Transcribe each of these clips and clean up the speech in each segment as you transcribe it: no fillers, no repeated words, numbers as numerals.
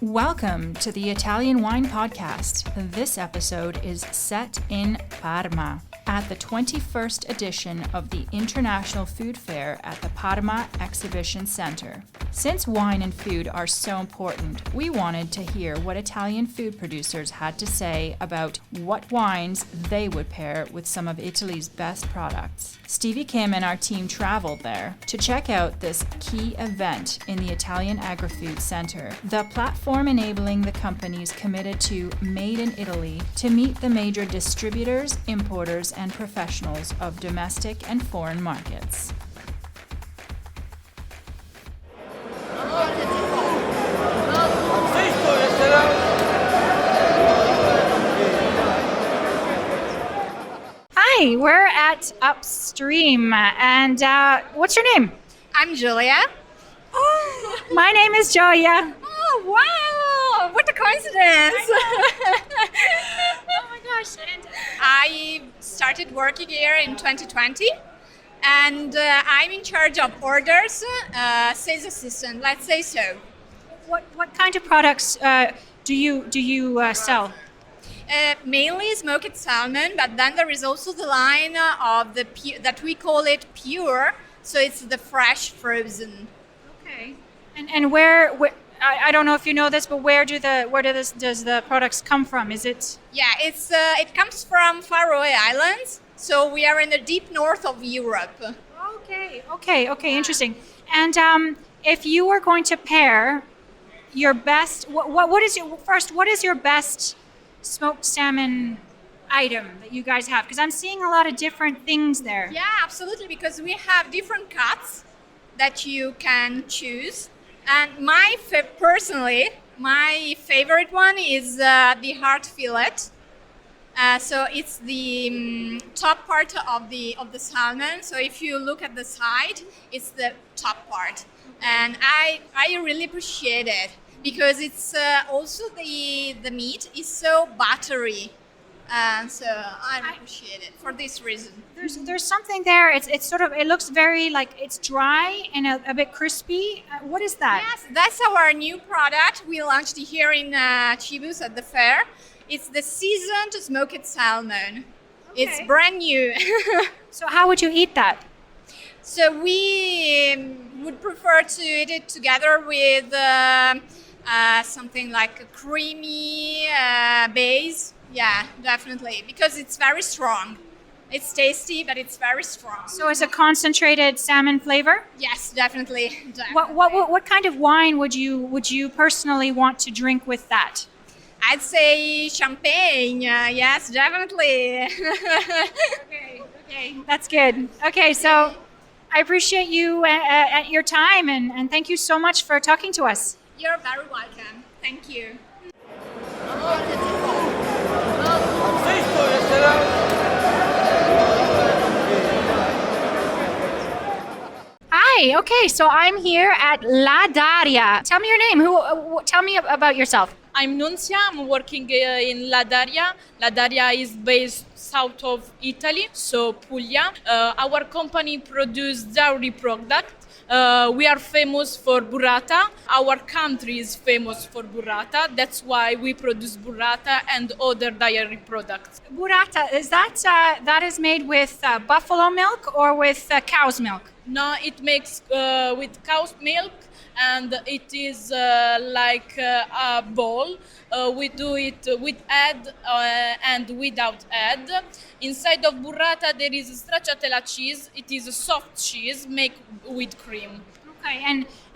Welcome to the Italian Wine Podcast. This episode is set in Parma at the 21st edition of the International Food Fair at the Parma Exhibition Center. Since wine and food are so important, we wanted to hear what Italian food producers had to say about what wines they would pair with some of Italy's best products. Stevie Kim and our team traveled there to check out this key event in the Italian Agri-Food Center, the platform enabling the companies committed to Made in Italy to meet the major distributors, importers, and professionals of domestic and foreign markets. Hi, we're at Upstream, and what's your name? I'm Julia. Oh, my name is Joya. Oh, wow! What a coincidence! Oh my gosh. And I started working here in 2020, and I'm in charge of orders, sales assistant, let's say so. what kind of products do you sell? Mainly smoked salmon, but then there is also the line of the that we call it pure, so it's the fresh frozen. Okay. And where I don't know if you know this, but where does the products come from? Is it? Yeah, it comes from Faroe Islands, so we are in the deep north of Europe. Okay, interesting. And if you were going to pair your best, what is your best smoked salmon item that you guys have? Because I'm seeing a lot of different things there. Yeah, absolutely, because we have different cuts that you can choose. And personally, my favorite one is the heart fillet. So it's the top part of the salmon. So if you look at the side, it's the top part, and I really appreciate it because it's also the meat is so buttery. So I appreciate it for this reason. There's something there. It looks very like it's dry and a bit crispy. What is that? Yes, that's our new product. We launched it here in Cibus at the fair. It's the seasoned smoked salmon. Okay. It's brand new. So how would you eat that? So we would prefer to eat it together with something like a creamy base. Yeah, definitely, because it's very strong. It's tasty, but it's very strong. So it's a concentrated salmon flavor? Yes, definitely. What kind of wine would you personally want to drink with that? I'd say champagne. Yes, definitely. Okay, that's good. Okay, so I appreciate you at your time, and thank you so much for talking to us. You're very welcome. Thank you. Hi. Okay, so I'm here at La Daria. Tell me your name. Tell me about yourself. I'm Nunzia. I'm working in La Daria. La Daria is based south of Italy, so Puglia. Our company produces dairy products. We are famous for burrata. Our country is famous for burrata. That's why we produce burrata and other dairy products. Burrata, is that is made with buffalo milk or with cow's milk? No, it makes with cow's milk, and it is like a bowl. We do it with egg and without egg. Inside of burrata there is stracciatella cheese. It is a soft cheese made with cream. Okay,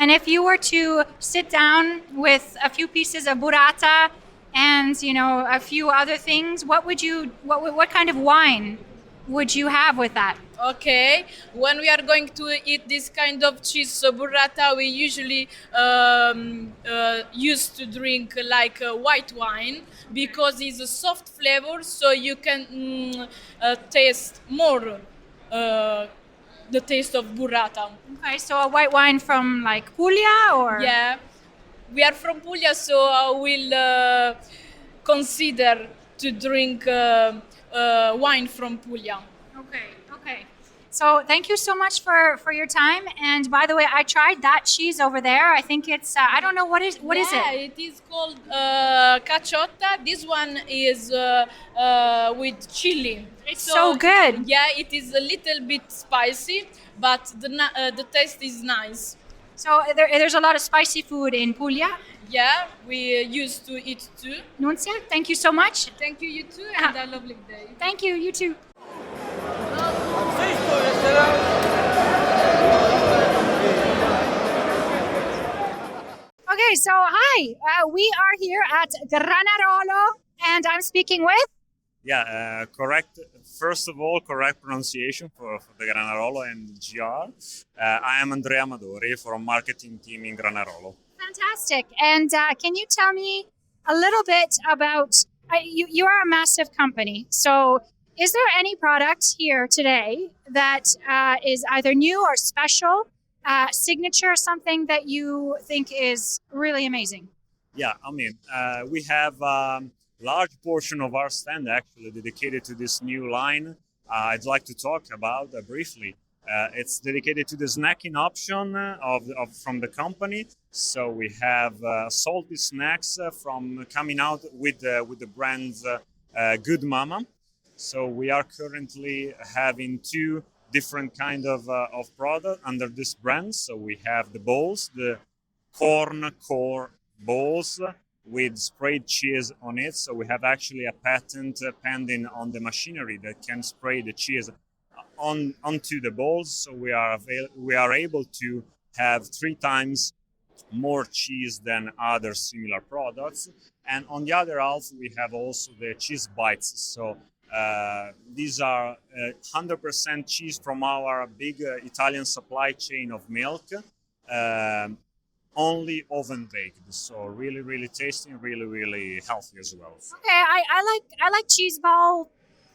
and if you were to sit down with a few pieces of burrata and a few other things, what kind of wine would you have with that? Okay, when we are going to eat this kind of cheese burrata, we usually used to drink like white wine because it's a soft flavor, so you can taste more the taste of burrata. Okay, so a white wine from like Puglia, or? Yeah, we are from Puglia, so I will consider to drink wine from Puglia. Okay. So thank you so much for your time. And by the way, I tried that cheese over there. I think it's I don't know what is it. It is called caciotta. This one is with chili. It's so good. Yeah, it is a little bit spicy, but the taste is nice. So there's a lot of spicy food in Puglia. Yeah, we used to eat too. Nunzia, thank you so much. Thank you, you too, and a lovely day. Thank you, you too. Okay, so hi, we are here at Granarolo, and I'm speaking with... Yeah, correct. First of all, correct pronunciation for the Granarolo and GR. I am Andrea Amadori from marketing team in Granarolo. Fantastic. And can you tell me a little bit about, you are a massive company, so is there any product here today that is either new or special, signature, something that you think is really amazing? Yeah, I mean, we have large portion of our stand actually dedicated to this new line. I'd like to talk about briefly. It's dedicated to the snacking option from the company. So we have salty snacks from coming out with the brands Good Mama. So we are currently having two different kind of product under this brand. So we have the bowls, the corn core bowls with sprayed cheese on it. So we have actually a patent pending on the machinery that can spray the cheese onto the bowls. So we are able to have 3 times more cheese than other similar products. And on the other half, we have also the cheese bites. So these are 100% cheese from our big Italian supply chain of milk. Only oven baked, so really, really tasty and really, really healthy as well. Okay, I like cheese ball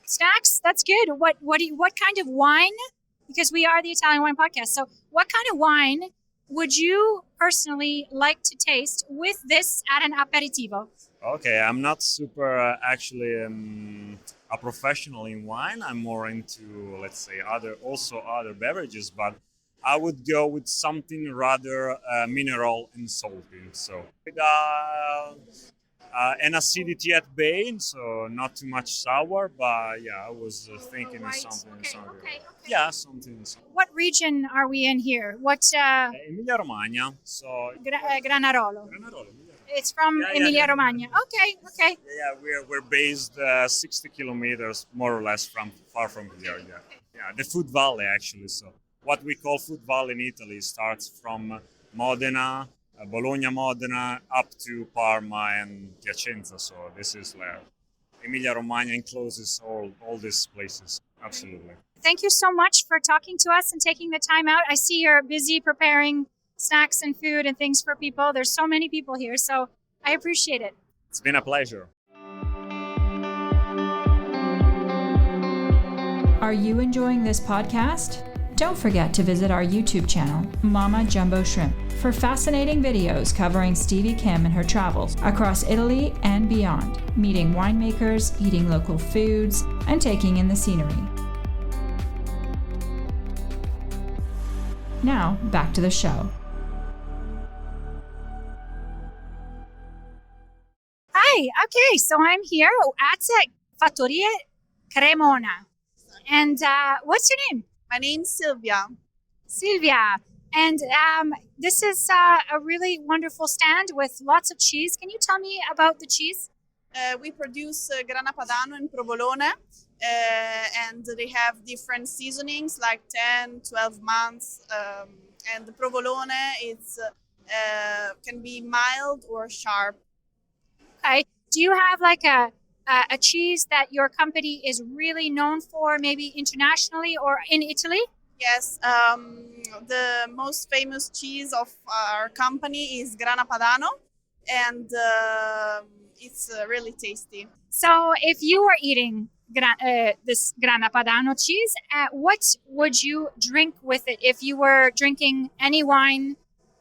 snacks. That's good. What kind of wine? Because we are the Italian Wine Podcast. So, what kind of wine would you personally like to taste with this at an aperitivo? Okay, I'm not super actually a professional in wine. I'm more into, let's say, other beverages, but I would go with something rather mineral and salty. So with an acidity at bay, so not too much sour, but yeah, I was thinking of something. Okay. Yeah, something. What region are we in here? What? Emilia Romagna. So Granarolo. Granarolo. It's from Emilia Romagna. Okay. Yeah, we're based 60 kilometers more or less far from here. Yeah, the food valley actually. So what we call food valley in Italy starts from Modena, Bologna, Modena, up to Parma and Piacenza. So this is where Emilia Romagna encloses all these places. Absolutely. Thank you so much for talking to us and taking the time out. I see you're busy preparing snacks and food and things for people. There's so many people here, so I appreciate it. It's been a pleasure. Are you enjoying this podcast? Don't forget to visit our YouTube channel, Mama Jumbo Shrimp, for fascinating videos covering Stevie Kim and her travels across Italy and beyond, meeting winemakers, eating local foods, and taking in the scenery. Now, back to the show. Hi, okay, so I'm here at Fattoria Cremona. And what's your name? My name's Sylvia. Silvia. And this is a really wonderful stand with lots of cheese. Can you tell me about the cheese? We produce Grana Padano and Provolone, and they have different seasonings like 10, 12 months. And the Provolone can be mild or sharp. Okay. Do you have like a cheese that your company is really known for, maybe internationally or in Italy? Yes, the most famous cheese of our company is Grana Padano, and it's really tasty. So if you were eating this Grana Padano cheese, what would you drink with it if you were drinking any wine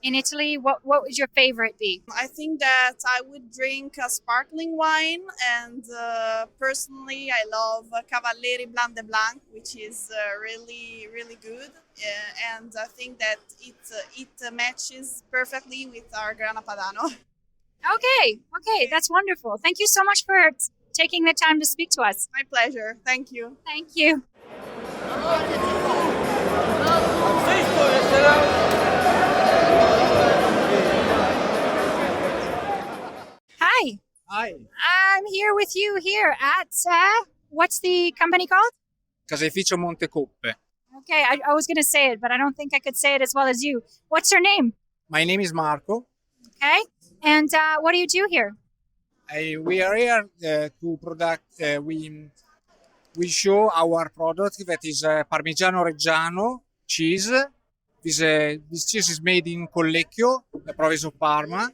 in Italy, what would your favorite be? I think that I would drink a sparkling wine, and personally, I love Cavalieri Blanc de Blanc, which is really, really good. And I think that it matches perfectly with our Grana Padano. Okay, that's wonderful. Thank you so much for taking the time to speak to us. My pleasure. Thank you. Thank you. Hi. Hi, I'm here with you here at, what's the company called? Caseificio Montecoppe. Okay, I was going to say it, but I don't think I could say it as well as you. What's your name? My name is Marco. Okay. And what do you do here? We are here to product. We show our product that is Parmigiano Reggiano cheese. This cheese is made in Collecchio, the province of Parma,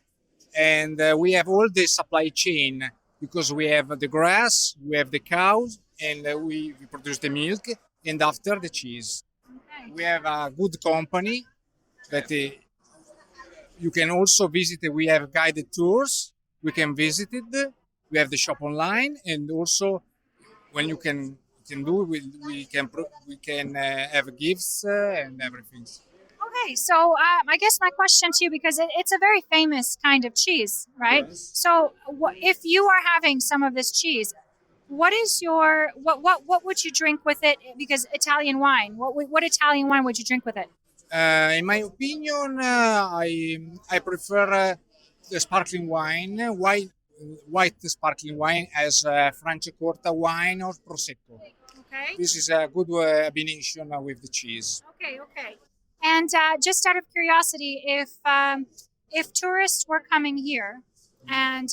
and we have all the supply chain because we have the grass, we have the cows, and we produce the milk, and after the cheese. Okay. We have a good company that you can also visit. We have guided tours. We can visit it. We have the shop online, and also when you can do, we can have gifts and everything. Okay, so I guess my question to you, because it's a very famous kind of cheese, right? Yes. So if you are having some of this cheese, what is your what would you drink with it? Because Italian wine, what Italian wine would you drink with it? In my opinion, I prefer the sparkling wine, white sparkling wine, as Franciacorta wine or Prosecco. Okay. This is a good combination with the cheese. Okay. And just out of curiosity, if tourists were coming here and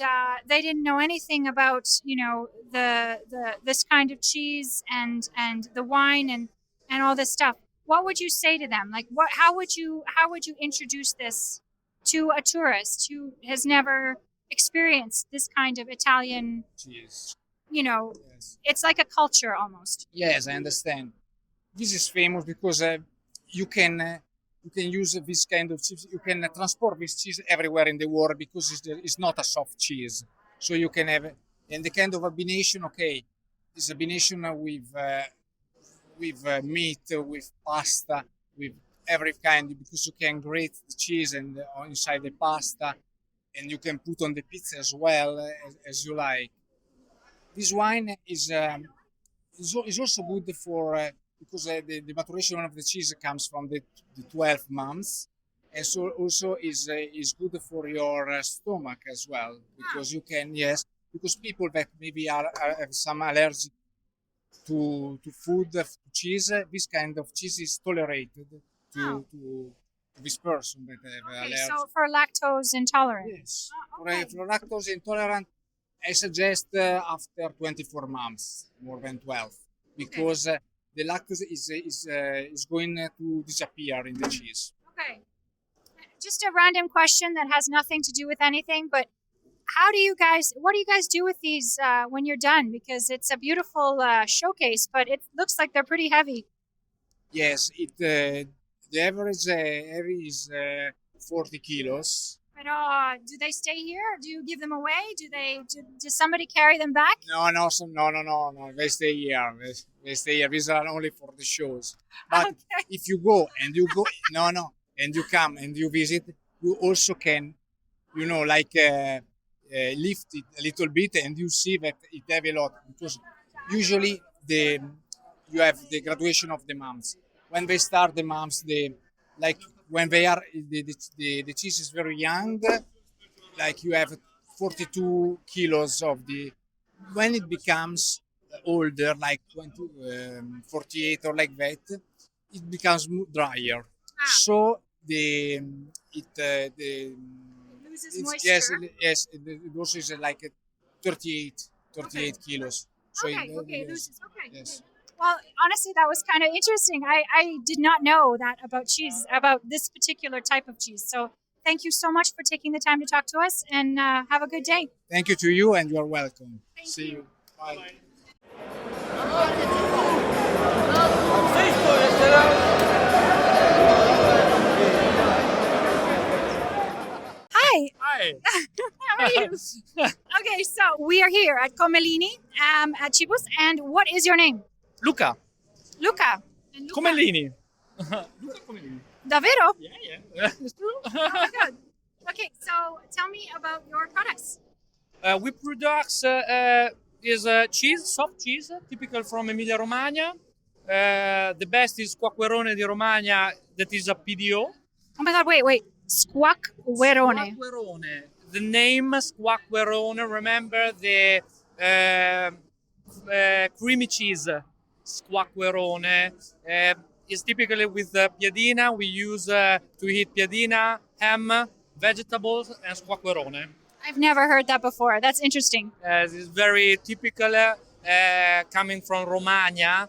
they didn't know anything about, the this kind of cheese and the wine and all this stuff, what would you say to them? Like, how would you introduce this to a tourist who has never experienced this kind of Italian? Cheese. Yes. It's like a culture almost. Yes, I understand. This is famous because you can use this kind of cheese. You can transport this cheese everywhere in the world because it's not a soft cheese. So you can have, and the kind of combination. Okay, it's a combination with meat, with pasta, with every kind, because you can grate the cheese and inside the pasta, and you can put on the pizza as well as you like. This wine is also good for because the maturation of the cheese comes from the 12 months, and so also is good for your stomach as well, because you can, yes, because people that maybe have some allergy to food, to cheese, this kind of cheese is tolerated to this person that have allergy. So for lactose intolerant. Yes. Okay. For lactose intolerant, I suggest after 24 months, more than 12, because the lactose is going to disappear in the cheese. Okay. Just a random question that has nothing to do with anything, but what do you guys do with these when you're done? Because it's a beautiful showcase, but it looks like they're pretty heavy. Yes, the average heavy is 40 kilos. But do they stay here? Do you give them away? Does somebody carry them back? No. They stay here. They stay here. These are only for the shows. But Okay. if you go, and you you come and you visit, you also can, lift it a little bit, and you see that it have a lot, because usually you have the graduation of the months. When they start the months, when they are the cheese is very young, like you have 42 kilos of when it becomes older, like 48 or like that, it becomes drier. So it loses moisture. Yes, it also is like 38 kilos. So Okay, it loses. Okay. Yes. Well, honestly, that was kind of interesting. I did not know that about cheese, about this particular type of cheese. So thank you so much for taking the time to talk to us, and have a good day. Thank you to you, and you are welcome. See you. Bye. Hi. Hi. How are you? Okay, so we are here at Comellini at Cibus, and what is your name? Luca. Luca. And Luca. Comellini. Luca Comellini. Davvero? Yeah. It's true. Oh my God. Okay, so tell me about your products. We produce cheese, soft cheese, typical from Emilia Romagna. The best is Squacquerone di Romagna, that is a PDO. Oh my God, wait. Squacquerone. Squacquerone. The name Squacquerone, remember the creamy cheese. Squacquerone is typically with piadina. We use to eat piadina, ham, vegetables, and squacquerone. I've never heard that before. That's interesting. It's very typical, coming from Romagna,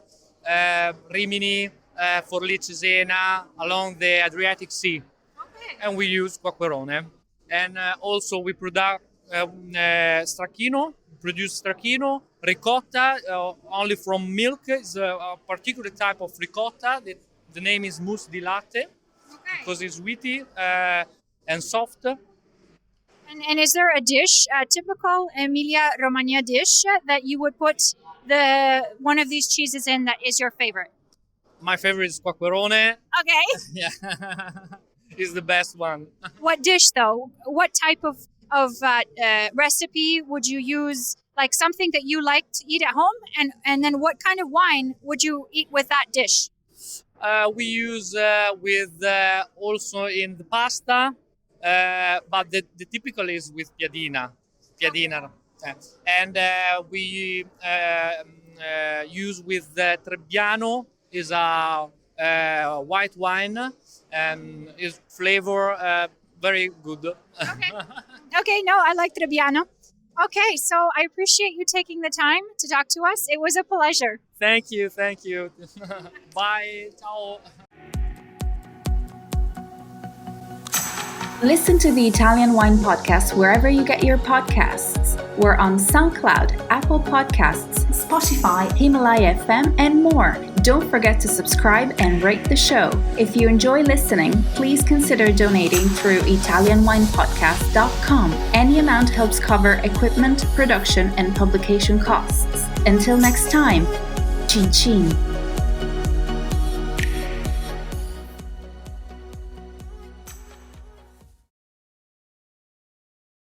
Rimini, Forlì Cesena, along the Adriatic Sea. Okay. And we use squacquerone. And also we produce stracchino, ricotta, only from milk. It's a particular type of ricotta. The name is mousse di latte, because it's wheaty and soft. And is there a dish, a typical Emilia Romagna dish that you would put one of these cheeses in that is your favorite? My favorite is squacquerone. Okay. Yeah, it's the best one. What dish though? What type of recipe would you use? Like something that you like to eat at home, and then what kind of wine would you eat with that dish? We use with also in the pasta, but the typical is with piadina. And we use with Trebbiano, is a white wine, and is flavor very good. Okay, no, I like Trebbiano. Okay, so I appreciate you taking the time to talk to us. It was a pleasure. Thank you. Bye. Ciao. Listen to the Italian Wine Podcast wherever you get your podcasts. We're on SoundCloud, Apple Podcasts, Spotify, Himalaya FM, and more. Don't forget to subscribe and rate the show. If you enjoy listening, please consider donating through ItalianWinePodcast.com. Any amount helps cover equipment, production, and publication costs. Until next time, cin cin.